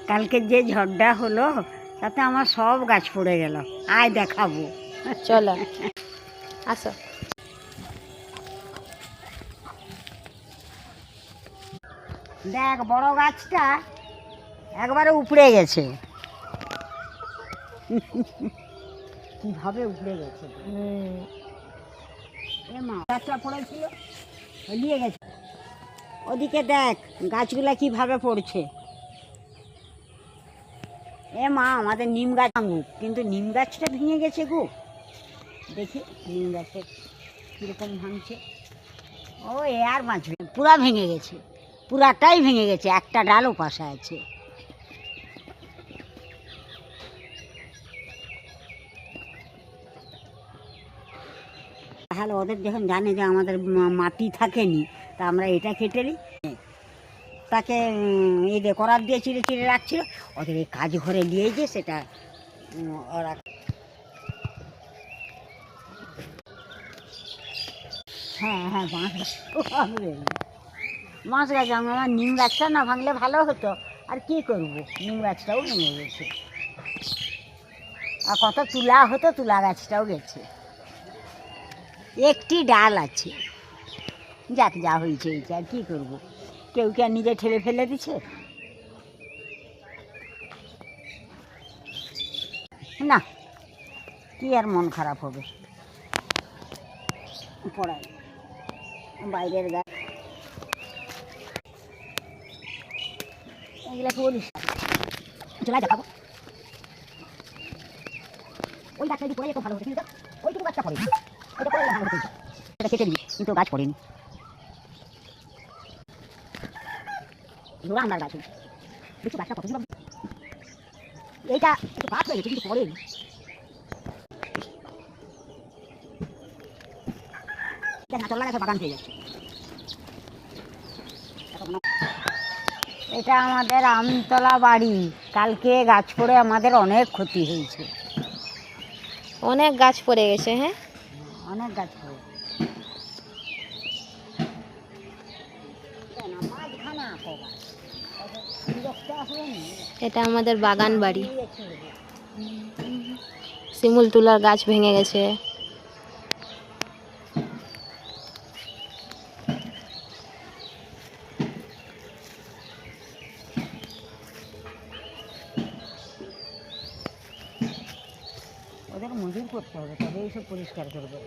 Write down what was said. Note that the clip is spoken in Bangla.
কালকে যে ঝড়টা হলো তাতে আমার সব গাছ পড়ে গেল। আয় দেখাবো, চলো আসো। দেখ বড় গাছটা একবারে উপড়ে গেছে। কিভাবে উপড়ে গেছে এ মা, গাছটা পড়েছিল নিয়ে গেছে। ওদিকে দেখ গাছগুলা কিভাবে পড়ছে। এ মা, আমাদের নিম গাছ ভাঙুক, কিন্তু নিম গাছটা ভেঙে গেছে গো। দেখি নিম গাছের কীরকম ভাঙছে। ও এ আর বাঁচবে, পুরা ভেঙে গেছে, পুরাটাই ভেঙে গেছে, একটা ডালও পাশে আছে। তাহলে ওদের যখন জানে যে আমাদের মাটি থাকেনি, তা আমরা এটা কেটে নিই। তাকে এই যে করার দিয়ে চিড়ে চিড়ে রাখছিল, ওদের এই কাজ ঘরে নিয়ে গিয়ে সেটা ওরা। হ্যাঁ হ্যাঁ, বাঁশ গাছ ভাঙবে, বাঁশ গাছ আমার নিম গাছটা না ভাঙলে ভালো হতো। আর কি করবো, নিম গাছটাও ভেঙে গেছে। আর কত তুলা হতো, তুলা গাছটাও গেছে, একটি ডাল আছে। যাক, যা হয়েছে হয়েছে, আর কী করবো। কেউ কি আর নিজে ঠেলে ফেলে দিছে না, কি আর মন খারাপ হবে। পড়াই বাইরের গাছ এগুলাকে বলিস চলে দেখাবো। ওই গাছটা যদি পড়ে যেত ভালো হতো, কিন্তু ওইটুকু গাছটা পড়েনি, ওইটা পড়ে ভালো হতো। এটা কেটে দিবি, কিন্তু গাছ পড়েনি। ধরো আমরা গাছ দেখছি, গাছটা কত এইটা একটু গাছ হয়ে গেছে, কিন্তু পড়েনি। চল্লা গাছের বাগান পেয়ে যাচ্ছে। এটা আমাদের আমতলা বাড়ি। কালকে গাছ পড়ে আমাদের অনেক ক্ষতি হয়েছে। অনেক গাছ পড়ে গেছে। হ্যাঁ, অনেক গাছ পড়ে। এটা আমাদের বাগান বাড়ি। শিমুল তুলার গাছ ভেঙে গেছে। ওদের মজুর করতে হবে, তবে এইসব পরিষ্কার করবে।